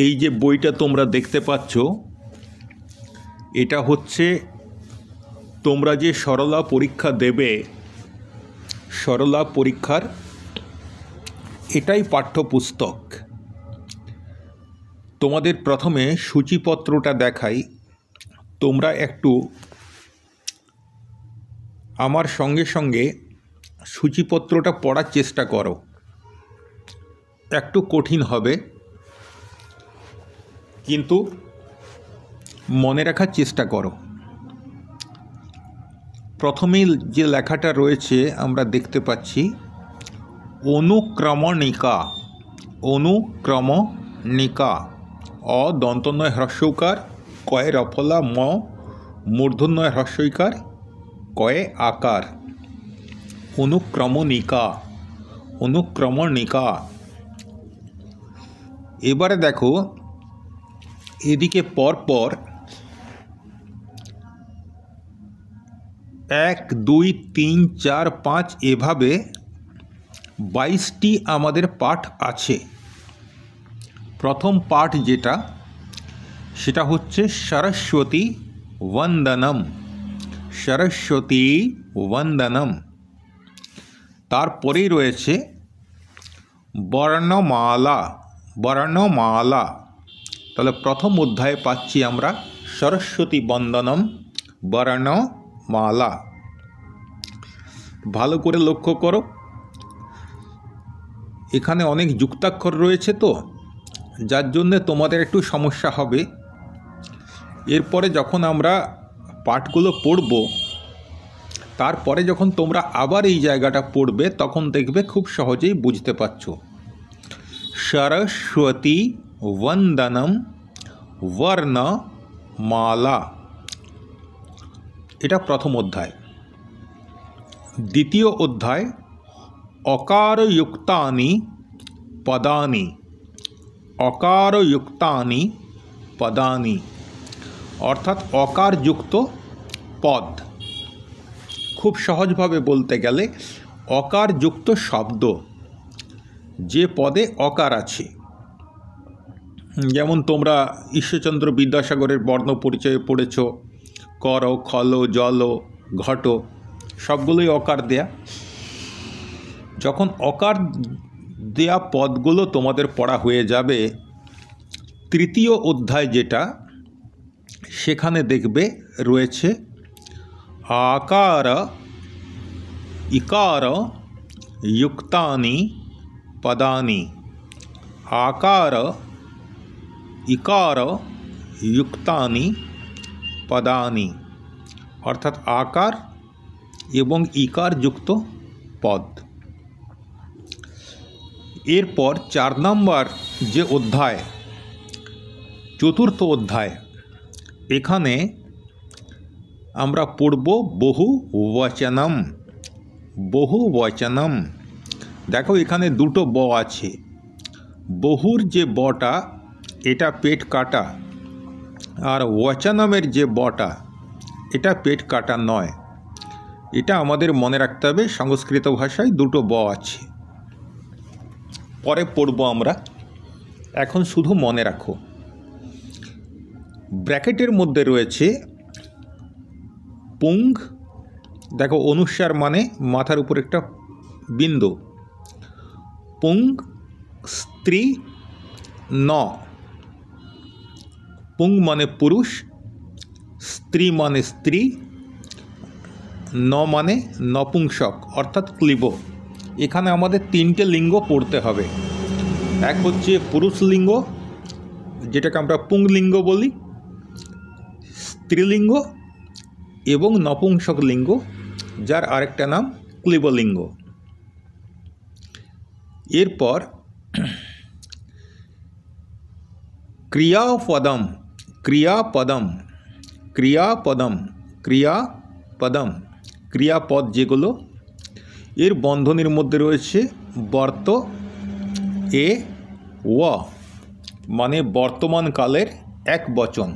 এই যে বইটা তোমরা দেখতে পাচ্ছ, এটা হচ্ছে তোমরা যে সরলা পরীক্ষা দেবে, সরলা পরীক্ষার এটাই পাঠ্যপুস্তক। তোমাদের প্রথমে সূচিপত্রটা দেখাই, তোমরা একটু আমার সঙ্গে সঙ্গে সূচিপত্রটা পড়ার চেষ্টা করো। একটু কঠিন হবে, কিন্তু মনে রাখার চেষ্টা করো। প্রথমেই যে লেখাটা রয়েছে আমরা দেখতে পাচ্ছি অনুক্রমণিকা। অনুক্রমণিকা, অ দন্তন্বয় হ্রস্বকার, কয়ে রফলা ম মূর্ধন্যয় হ্রস্বইকার, কয়ে আকার। অনুক্রমণিকা, অনুক্রমণিকা। এবারে দেখো এদিকে পরপর 1 2 3 4 5 এভাবে 22টি আমাদের পাঠ আছে। প্রথম পাঠ যেটা, সেটা হচ্ছে সরস্বতী বন্দনম। সরস্বতী বন্দনম। তারপরেই রয়েছে বর্ণমালা। বর্ণমালা। তাহলে প্রথম অধ্যায়ে পাচ্ছি আমরা সরস্বতী বন্দনম, বর্ণমালা। ভালো করে লক্ষ্য করো, এখানে অনেক যুক্তাক্ষর রয়েছে, তো যার জন্যে তোমাদের একটু সমস্যা হবে। এরপরে যখন আমরা পাঠগুলো পড়ব, তারপরে যখন তোমরা আবার এই জায়গাটা পড়বে, তখন দেখবে খুব সহজেই বুঝতে পারছো। সরস্বতী বন্দনম বর্ণমালা, এটা প্রথম অধ্যায়। দ্বিতীয় অধ্যায় অকারযুক্তানি পদানি। অকারযুক্তানি পদানি, অর্থাৎ অকারযুক্ত পদ। খুব সহজভাবে বলতে গেলে অকারযুক্ত শব্দ, যে পদে অকার আছে। যেমন তোমরা ঈশ্বরচন্দ্র বিদ্যাসাগরের বর্ণ পরিচয়ে পড়েছ, কর, খল, জল, ঘট, সবগুলোই অকার দেয়া। যখন অকার দেয়া পদগুলো তোমাদের পড়া হয়ে যাবে, তৃতীয় অধ্যায় যেটা, সেখানে দেখবে রয়েছে আকার ইকার যুক্তানি পদানি। আকার ইকার যুক্তানি পদানি, অর্থাৎ আকার এবং ইকার যুক্ত পদ। এরপর 4 নম্বর যে অধ্যায়, চতুর্থ অধ্যায়, এখানে আমরা পড়ব বহু বচনম। বহু বচনম। দেখো এখানে দুটো ব আছে। বহুর যে বটা, এটা পেট কাটা, আর বচনমের যে বটা, এটা পেট কাটা নয়। এটা আমাদের মনে রাখতে হবে, সংস্কৃত ভাষায় দুটো ব আছে। পরে পড়ব আমরা, এখন শুধু মনে রাখো। ব্র্যাকেটের মধ্যে রয়েছে পুং। দেখো অনুস্বার মানে মাথার উপর একটা বিন্দু। পুং স্ত্রী ন। পুং মানে পুরুষ, স্ত্রী মানে স্ত্রী, ন মানে নপুংসক অর্থাৎ ক্লীব। এখানে আমাদের 3টে লিঙ্গ পড়তে হবে। এক হচ্ছে পুরুষ লিঙ্গ, যেটাকে আমরা পুংলিঙ্গ বলি, স্ত্রীলিঙ্গ, এবং নপুংসক লিঙ্গ, যার আরেকটা নাম ক্লীবলিঙ্গ। এরপর ক্রিয়াপদম। ক্রিয়াপদম। ক্রিয়াপদম। ক্রিয়াপদম, ক্রিয়াপদ যেগুলো, এর বন্ধনীর মধ্যে রয়েছে বর্ত এ ও, মানে বর্তমানকালের এক বচন।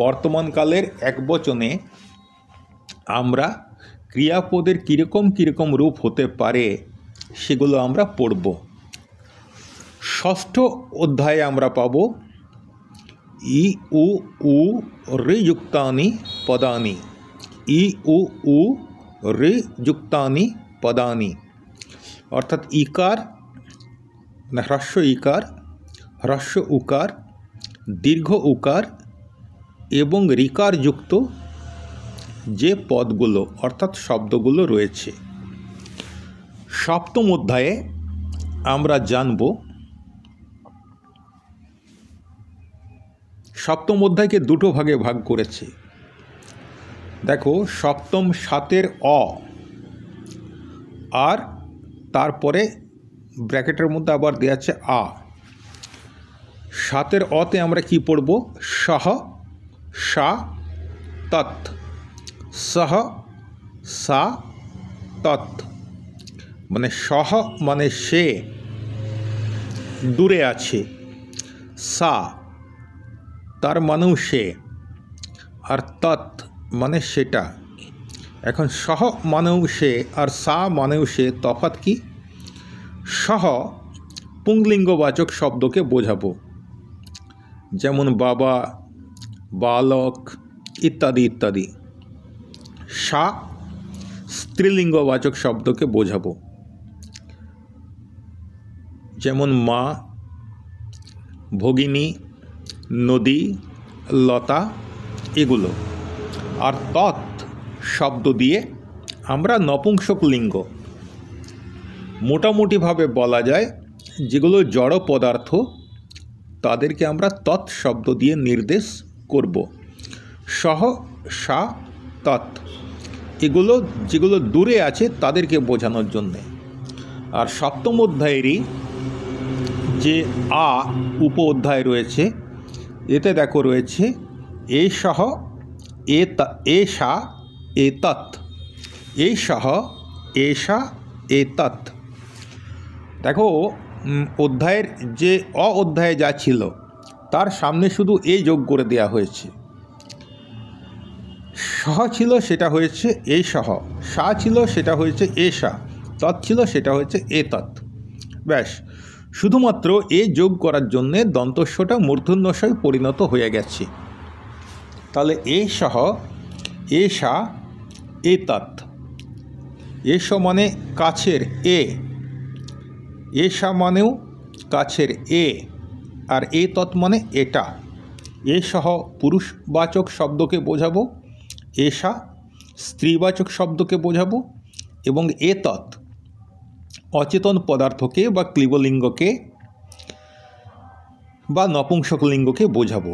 বর্তমানকালের এক বচনে আমরা ক্রিয়াপদের কীরকম কীরকম রূপ হতে পারে, সেগুলো আমরা পড়ব। ষষ্ঠ অধ্যায়ে আমরা পাব ই উ উ ঋ যুক্তানি পদানি, ই উ উ ঋ যুক্তানি পদানি, অর্থাৎ ইকার মানে হ্রস্ব ইকার, হ্রস্ব উকার, দীর্ঘ উকার এবং ঋকার যুক্ত যে পদগুলো অর্থাৎ শব্দগুলো রয়েছে। সপ্তম অধ্যায়ে আমরা জানব, সপ্তম অধ্যায়কে দুটো ভাগে ভাগ করেছে। দেখো, সপ্তম সাতের অ, আর তারপরে ব্র্যাকেটের মধ্যে আবার দেওয়া আছে আ। সাতের অতে আমরা কি পড়ব? সহ, সা, তৎ, সহ, সা, তৎ, মানে সহ মানে সে, দূরে আছে, সা তার মানেও সে, আর তৎ মানে সেটা। এখন সহ মানেও সে আর সা মানেও সে, তফাৎ কি? সহ পুংলিঙ্গবাচক শব্দকে বোঝাবো, যেমন বাবা, বালক ইত্যাদি ইত্যাদি। সা স্ত্রীলিঙ্গবাচক শব্দকে বোঝাবো, যেমন মা, ভগিনী, নদী, লতা এগুলো। আর তৎ শব্দ দিয়ে আমরা নপুংসক লিঙ্গ, মোটামুটিভাবে বলা যায় যেগুলো জড় পদার্থ তাদেরকে আমরা তৎ শব্দ দিয়ে নির্দেশ করব। সহ, সা, তৎ এগুলো যেগুলো দূরে আছে তাদেরকে বোঝানোর জন্যে। আর সপ্তম অধ্যায়েরই যে আ উপ অধ্যায় রয়েছে, এতে দেখো রয়েছে এ সহ, এ সা, এ তৎ, এ সহ, এ সা, এ তৎ। দেখো, অধ্যায়ের যে অ অধ্যায়ে যা ছিল তার সামনে শুধু এ যোগ করে দেওয়া হয়েছে। সহ ছিল সেটা হয়েছে এ সহ, সা ছিল সেটা হয়েছে এ সা, তৎ ছিল সেটা হয়েছে এ তৎ। ব্যাস, শুধুমাত্র এ যোগ করার জন্যে দন্তস্বটা মূর্ধন্যস্বয় পরিণত হয়ে গেছে। তাহলে এ সহ, এ সা, এ তৎ। এস মানে কাছের এ, এ সা মানেও কাছের এ, আর এ তৎ মানে এটা। এ সহ পুরুষবাচক শব্দকে বোঝাবো, এ সা স্ত্রীবাচক শব্দকে বোঝাবো, এবং এ তৎ অচেতন পদার্থকে বা ক্লীবলিঙ্গকে বা নপুংসকলিঙ্গকে বোঝাবো।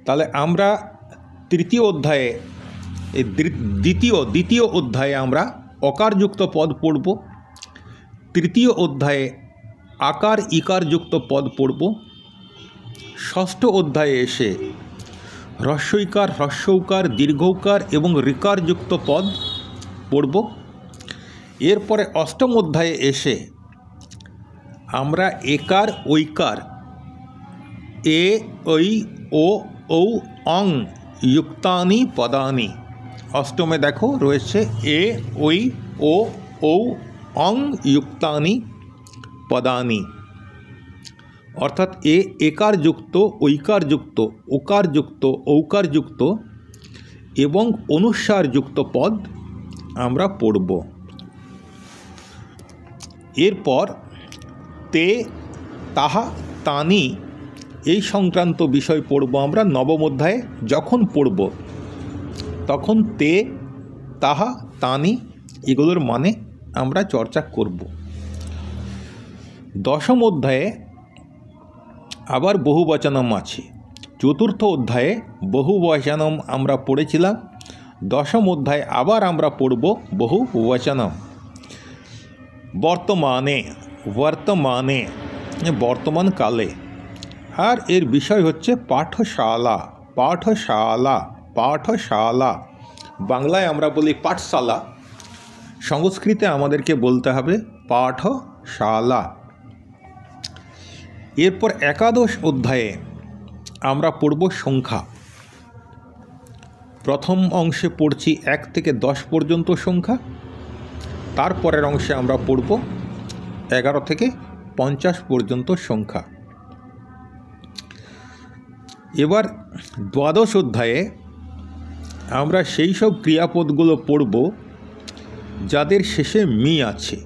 তাহলে আমরা তৃতীয় অধ্যায়ে, এই দ্বিতীয় অধ্যায়ে আমরা অকারযুক্ত পদ পড়ব, তৃতীয় অধ্যায়ে আকার ইকারযুক্ত পদ পড়ব, ষষ্ঠ অধ্যায়ে এসে হ্রস্বইকার, হ্রস্বৌকার, দীর্ঘৌকার এবং ঋকারযুক্ত পদ পড়ব। এরপরে অষ্টম অধ্যায়ে এসে আমরা একার ঐকার, এ ঐ ও ঔ অং যুক্তানি পদানি। অষ্টমে দেখো রয়েছে এ ঐ ও ঔ অং যুক্তানি পদানি, অর্থাৎ একারযুক্ত, ঐকারযুক্ত, ওকারযুক্ত, ঔকারযুক্ত এবং অনুস্বারযুক্ত পদ আমরা পড়ব। এরপর তে, তাহা, তানি এই সংক্রান্ত বিষয় পড়ব আমরা নবম অধ্যায়ে। যখন পড়ব তখন তে, তাহা, তানি এগুলোর মানে আমরা চর্চা করব। দশম অধ্যায়ে আবার বহুবচনম আছে। চতুর্থ অধ্যায়ে বহুবচনম আমরা পড়েছিলাম, দশম অধ্যায়ে আবার আমরা পড়ব বহুবচনম। বর্তমানে, বর্তমানে বর্তমান কালে, আর এর বিষয় হচ্ছে পাঠশালা, পাঠশালা, পাঠশালা। বাংলায় আমরা বলি পাঠশালা, সংস্কৃতে আমাদেরকে বলতে হবে পাঠশালা। এরপর একাদশ অধ্যায়ে আমরা পড়ব সংখ্যা। প্রথম অংশে পড়ছি 1 থেকে 10 পর্যন্ত সংখ্যা, তারপরের অংশে আমরা পড়ব 11 থেকে 50 পর্যন্ত সংখ্যা। এবার দ্বাদশ অধ্যায়ে আমরা সেই সব ক্রিয়াপদগুলো পড়ব যাদের শেষে মি আছে।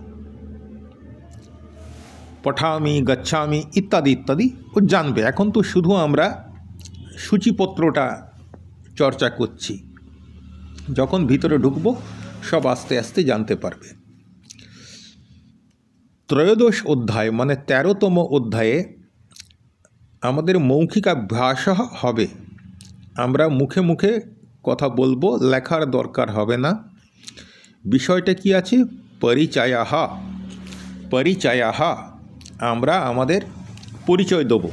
পঠামি, গচ্ছামি ইত্যাদি ইত্যাদি ও জানবে। এখন তো শুধু আমরা সূচিপত্রটা চর্চা করছি, যখন ভিতরে ঢুকব সব আস্তে আস্তে জানতে পারবে। ত্রয়োদশ অধ্যায় মানে 13তম অধ্যায়ে আমাদের মৌখিক অভ্যাস হবে। আমরা মুখে মুখে কথা বলবো, লেখার দরকার হবে না। বিষয়টা কি আছে? পরিচয়াহা। পরিচয়াহা, আমরা আমাদের পরিচয় দেব,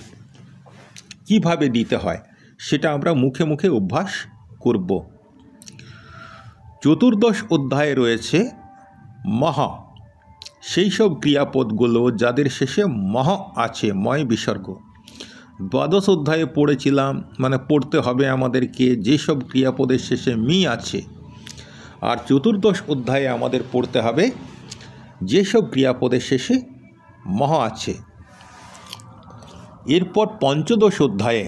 কিভাবে দিতে হয় সেটা আমরা মুখে মুখে অভ্যাস করব। চতুর্দশ অধ্যায়ে রয়েছে মহা, সেই সব ক্রিয়াপদগুলো যাদের শেষে মহ আছে, ময় বিসর্গ। দ্বাদশ অধ্যায়ে পড়েছিলাম, মানে পড়তে হবে আমাদেরকে যেসব ক্রিয়াপদের শেষে মি আছে। আর চতুর্দশ অধ্যায়ে আমাদের পড়তে হবে যেসব ক্রিয়াপদের শেষে মহ আছে। এরপর পঞ্চদশ অধ্যায়ে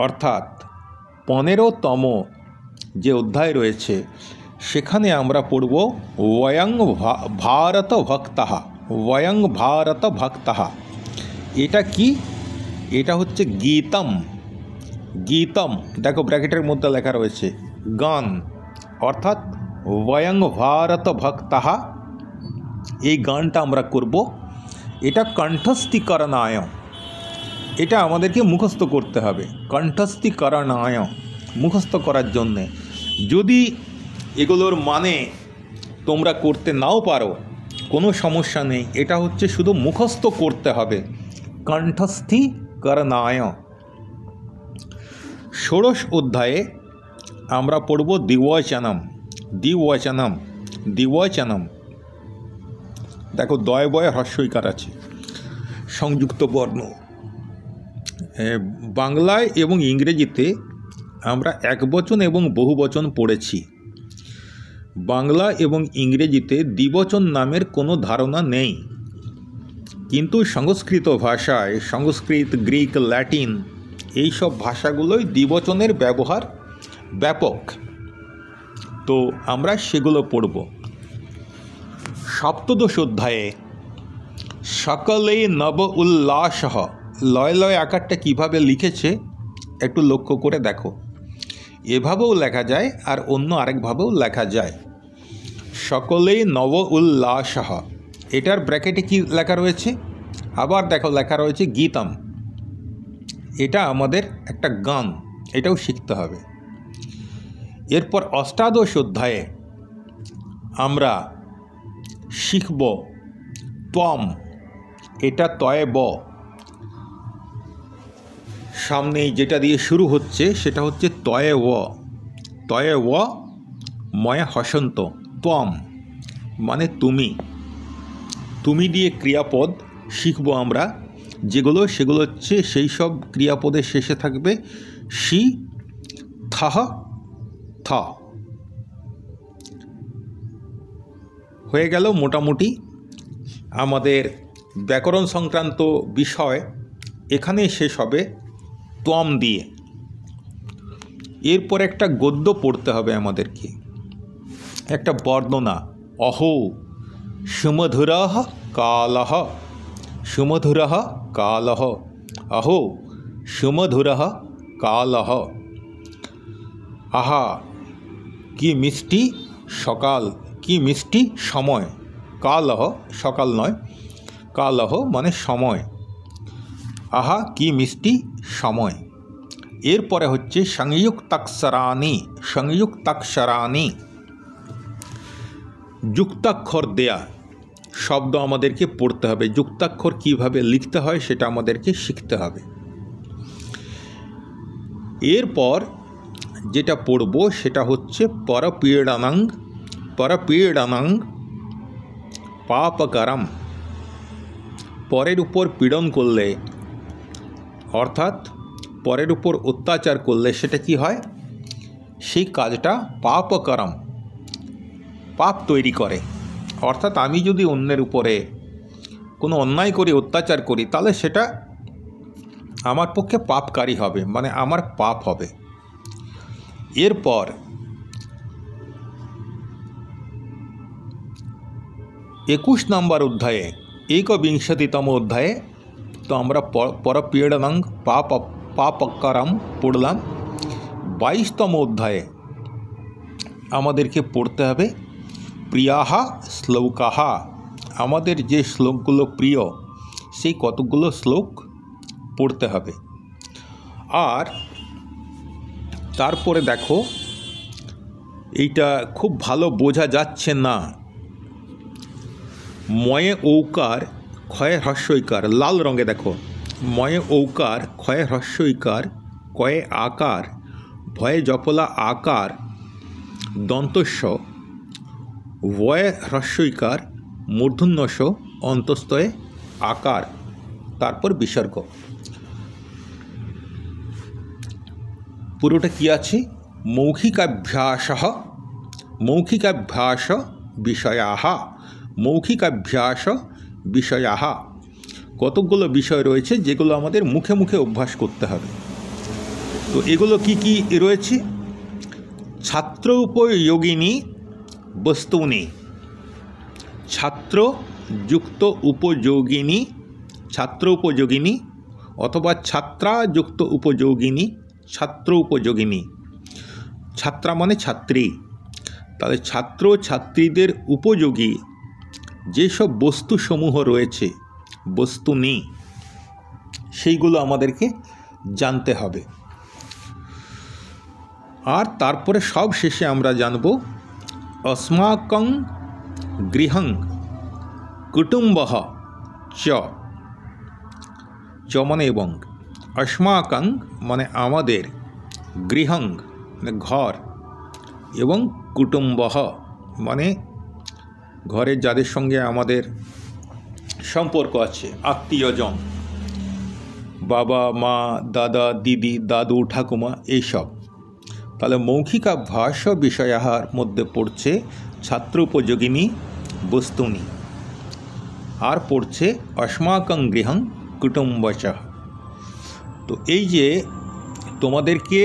অর্থাৎ 15তম যে অধ্যায় রয়েছে সেখানে আমরা পড়ব ওয়ং ভারত ভক্তাহা। ওয়ং ভারত ভক্তাহা, এটা কি? এটা হচ্ছে গীতম। গীতম দেখো ব্র্যাকেটের মধ্যে লেখা রয়েছে গান, অর্থাৎ ওয়ং ভারত ভক্তাহা, এই গানটা আমরা করব। এটা কণ্ঠস্থীকরণায়, এটা আমাদেরকে মুখস্থ করতে হবে। কণ্ঠস্থীকরণায়, মুখস্থ করার জন্যে। যদি এগুলোর মানে তোমরা করতে নাও পারো কোনো সমস্যা নেই, এটা হচ্ছে শুধু মুখস্থ করতে হবে। কণ্ঠস্থীকরণায়। ষোড়শ অধ্যায়ে আমরা পড়ব দ্বিবচনম। দ্বিবচনম, দ্বিবচনম দেখো দয় বয় হ্রস্বইকার আছে, সংযুক্ত বর্ণ। বাংলায় এবং ইংরেজিতে আমরা একবচন এবং বহুবচন পড়েছি। বাংলা এবং ইংরেজিতে দ্বিবচন নামের কোনো ধারণা নেই, কিন্তু সংস্কৃত ভাষায়, সংস্কৃত, গ্রিক, ল্যাটিন এই সব ভাষাগুলোই দ্বিবচনের ব্যবহার ব্যাপক। তো আমরা সেগুলো পড়ব। সপ্তদশ অধ্যায়ে সকলে নব উল্লাস, লয় লয় আকারটা কীভাবে লিখেছে একটু লক্ষ্য করে দেখো। এভাবেও লেখা যায় আর অন্য আরেকভাবেও লেখা যায়। সকলে নব উল্লাস, এটার ব্র্যাকেটে কি লেখা রয়েছে? আবার দেখো লেখা রয়েছে গীতম, এটা আমাদের একটা গান, এটাও শিখতে হবে। এরপর অষ্টাদশ অধ্যায়ে আমরা শিখব ত্বম, এটা তয়ে ব, সামনেই যেটা দিয়ে শুরু হচ্ছে সেটা হচ্ছে তয়ে ও। তয়ে ও ময় হসন্ত, ত্বম মানে তুমি। তুমি দিয়ে ক্রিয়াপদ শিখব আমরা, সেগুলো হচ্ছে সেই সব ক্রিয়াপদের শেষে থাকবে সি, থাহ, থ। হয়ে গেল মোটামুটি আমাদের ব্যাকরণ সংক্রান্ত বিষয়, এখানে শেষ হবে ত্বম দিয়ে। এরপর একটা গদ্য পড়তে হবে আমাদেরকে, একটা বর্ণনা। অহো সুমধুরঃ কালঃ, সুমধুরঃ কালঃ, অহো সুমধুরঃ কালঃ। আহা কি মিষ্টি সকাল, কি মিষ্টি সময়। কালঃ সকাল নয়, কালঃ মানে সময়। আহা কি মিষ্টি সময়। এরপরে হচ্ছে সংযুক্তাক্ষরাণি। সংযুক্তাক্ষরাণি যুক্তাক্ষর দেয়া শব্দ আমাদেরকে পড়তে হবে। যুক্তাক্ষর কিভাবে লিখতে হয় সেটা আমাদেরকে শিখতে হবে। এরপর যেটা পড়ব সেটা হচ্ছে পরপীড়নং। পরপীড়নং পাপকরম, পরের উপর পীড়ন করলে অর্থাৎ পরের উপর অত্যাচার করলে সেটা কি হয়? সেই কাজটা পাপকরম, পাপ তৈরি করে। অর্থাৎ আমি যদি অন্যের উপরে কোনো অন্যায় করি, অত্যাচার করি, তাহলে সেটা আমার পক্ষে পাপকারী হবে, মানে আমার পাপ হবে। এরপর 21 নম্বর অধ্যায়ে, একবিংশতিতম অধ্যায়ে তো আমরা পরপীড়নং পাপকারম পড়লাম। 22তম অধ্যায়ে আমাদেরকে পড়তে হবে প্রিয়াহা শ্লোকাহা, আমাদের যে শ্লোকগুলো প্রিয় সেই কতগুলো শ্লোক পড়তে হবে। আর তারপরে দেখো, এইটা খুব ভালো বোঝা যাচ্ছে না, ময়ে ঔকার ক্ষয়ে হ্রস্বইকার, লাল রঙে দেখো, ময়ে ঔকার ক্ষয়ে হ্রস্বইকার কয়ে আকার ভয়ে জপলা আকার দন্তস্ব ভয়ে হ্রস্বইকার মূর্ধন্যস্ব অন্তস্তয়ে আকার, তারপর বিসর্গ। পুরোটা কি আছে? মৌখিকাভ্যাস বিষয়াহ, মৌখিকাভ্যাস বিষয়াহ, কতকগুলো বিষয় রয়েছে যেগুলো আমাদের মুখে মুখে অভ্যাস করতে হবে। তো এগুলো কি কি রয়েছে? ছাত্র উপযোগিনী বস্তুনি, ছাত্র যুক্ত উপযোগিনী, ছাত্র উপযোগিনী অথবা ছাত্রা যুক্ত উপযোগিনী, ছাত্র উপযোগিনী, ছাত্রা মানে ছাত্রী, তাহলে ছাত্র ছাত্রীদের উপযোগী যেসব বস্তুসমূহ রয়েছে, বস্তুনি, সেইগুলো আমাদেরকে জানতে হবে। আর তারপরে সব শেষে আমরা জানব अस्माकं গৃহং কুটুম্বঃ চ, চ মানে এবং, अस्माकं মানে আমাদের, গৃহং মানে ঘর, এবং কুটুম্বঃ মানে ঘরের যাদের সঙ্গে আমাদের সম্পর্ক আছে, আত্মীয়জন, বাবা মা দাদা দিদি দাদু ঠাকুমা এইসব। তাহলে মৌখিকাভ্যাস বিষয়াহার মধ্যে পড়ছে ছাত্র উপযোগিনী বস্তুনি, আর পড়ছে अस्माकं গৃহং কুটুম্বচ। তো এই যে তোমাদেরকে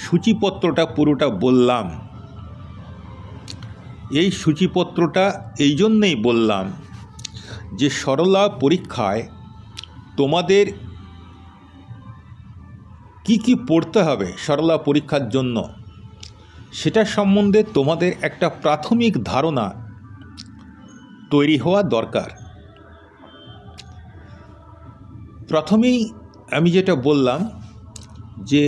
সূচিপত্রটা পুরোটা বললাম, এই সূচিপত্রটা এই জন্যেই বললাম যে সরলা পরীক্ষায় তোমাদের কি কি পড়তে হবে সরলা পরীক্ষার জন্য, সেটা সম্বন্ধে তোমাদের একটা প্রাথমিক ধারণা তৈরি হওয়া দরকার। প্রথমেই আমি যেটা বললাম যে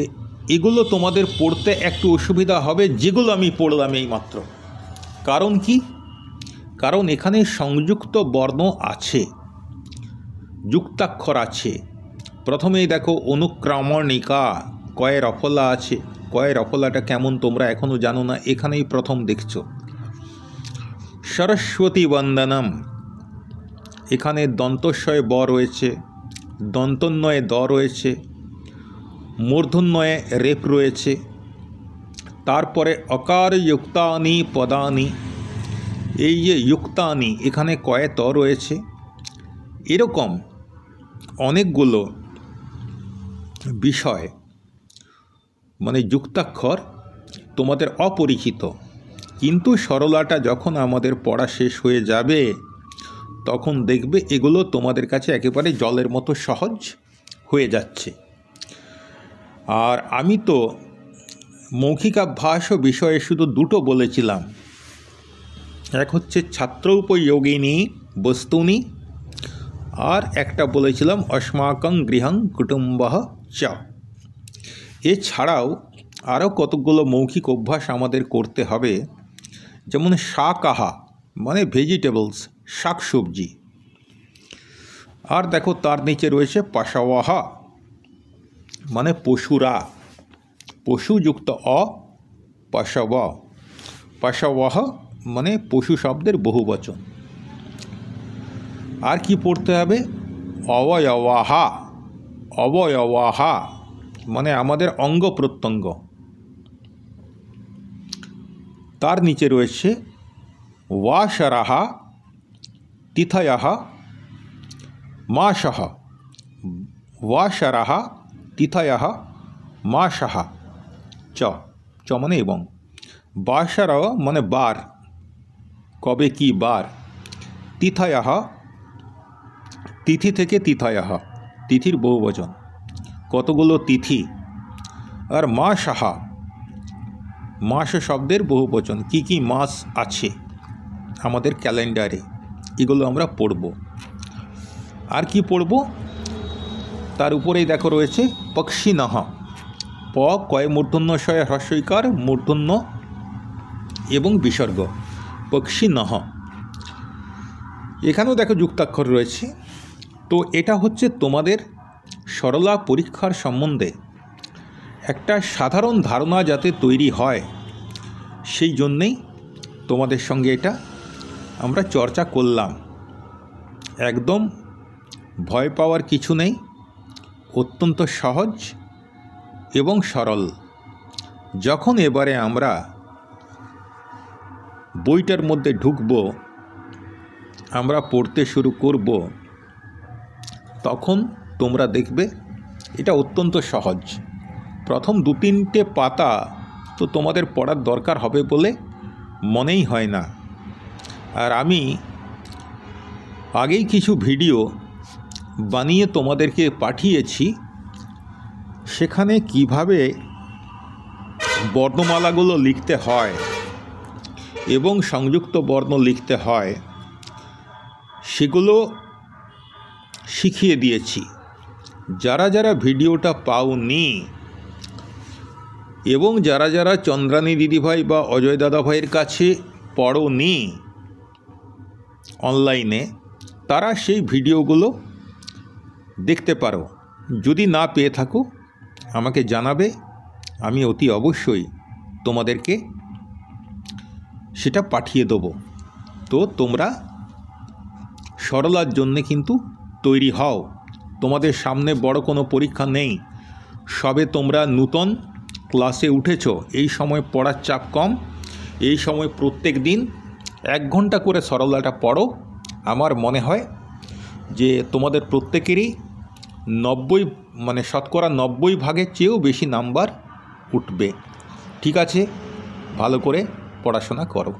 এগুলো তোমাদের পড়তে একটু অসুবিধা হবে, যেগুলো আমি পড়লাম এই মাত্র। কারণ কি? কারণ এখানে সংযুক্ত বর্ণ আছে, যুক্তাক্ষর আছে। প্রথমেই দেখো অনুক্রমণিকা, কয়ের অফলা আছে, কয়ের অফলাটা কেমন তোমরা এখনও জানো না, এখানেই প্রথম দেখছো। সরস্বতী বন্দনম, এখানে দন্তস্বয়ে ব রয়েছে, দন্তন্বয়ে দ রয়েছে, মূর্ধন্যয়ে রেপ রয়েছে, তারপরে অকার যুক্তানি পদানি, এই যে যুক্তানি এখানে কয়ে ত রয়েছে। এরকম অনেকগুলো বিষয় মানে যুক্তাক্ষর তোমাদের অপরিচিত, কিন্তু সরলাটা যখন আমাদের পড়া শেষ হয়ে যাবে তখন দেখবে এগুলো তোমাদের কাছে একেবারে জলের মতো সহজ হয়ে যাচ্ছে। আর আমি তো মৌখিকাভ্যাস বিষয়ে শুধু দুটো বলেছিলাম, এক হচ্ছে ছাত্র উপযোগিনী বস্তুনি, আর একটা বলেছিলাম अस्माकं গৃহং কুটুম্বঃ চ। এছাড়াও আরও কতগুলো মৌখিক অভ্যাস আমাদের করতে হবে, যেমন শাকাহা মানে ভেজিটেবলস, শাকসবজি। আর দেখো তার নিচে রয়েছে পাশাওয়াহা মানে পশুরা, পশুযুক্ত অ পাশাব, পাশাওয়াহ মানে পশু শব্দের বহুবচন। আর কি পড়তে হবে? অবয়বাহা, অবয়বাহা মানে আমাদের অঙ্গ প্রত্যঙ্গ। তার নিচে রয়েছে ওয়াশরাহা তিথয়াহা মাসহ, ওয়াশারাহ তিথয়ः মাসः চ চ মানে এবং, বাশারা মানে বার, কবে কি বার, তিথয়ः তিথি থেকে তিথয়ः তিথির বহুবচন, কতগুলো তিথি, আর মাসः মাস শব্দের বহুবচন, কি কি মাস আছে আমাদের ক্যালেন্ডারে, এগুলো আমরা পড়ব। আর কি পড়ব, তার উপরেই দেখো রয়েছে পক্ষিণঃ, প কয় মূর্ধন্যশয় হ্রস্বইকার মূর্ধন্য এবং বিসর্গ, পক্ষিণঃ। এখানেও দেখো যুক্তাক্ষর রয়েছে। তো এটা হচ্ছে তোমাদের সরলা পরীক্ষার সম্বন্ধে একটা সাধারণ ধারণা যাতে তৈরি হয়, সেই জন্যেই তোমাদের সঙ্গে এটা আমরা চর্চা করলাম। একদম ভয় পাওয়ার কিছু নেই, অত্যন্ত সহজ এবং সরল। যখন এবারে আমরা বইটার মধ্যে ঢুকব, আমরা পড়তে শুরু করব, তখন তোমরা দেখবে এটা অত্যন্ত সহজ। প্রথম 2-3টে পাতা তো তোমাদের পড়ার দরকার হবে বলে মনেই হয় না। আর আমি আগেই কিছু ভিডিও বানিয়ে তোমাদেরকে পাঠিয়েছি, সেখানে কিভাবে বর্ণমালাগুলো লিখতে হয় এবং সংযুক্ত বর্ণ লিখতে হয় সেগুলো শিখিয়ে দিয়েছি। যারা যারা ভিডিওটা পাওনি এবং যারা যারা চন্দ্রানী দিদিভাই বা অজয় দাদাভাইয়ের কাছে পড়োনি অনলাইনে, তারা সেই ভিডিওগুলো দেখতে পারো। যদি না পেয়ে থাকো আমাকে জানাবে, আমি অতি অবশ্যই তোমাদেরকে সেটা পাঠিয়ে দেবো। তো তোমরা সরলার জন্যে কিন্তু তৈরি হও। তোমাদের সামনে বড় কোনো পরীক্ষা নেই, সবে তোমরা নূতন ক্লাসে উঠেছ, এই সময় পড়ার চাপ কম। এই সময় প্রত্যেক দিন 1 ঘন্টা করে সরলাটা পড়ো। আমার মনে হয় যে তোমাদের প্রত্যেকেরই 90 ভাগের চেয়েও বেশি নাম্বার উঠবে। ঠিক আছে, ভালো করে পড়াশোনা করো।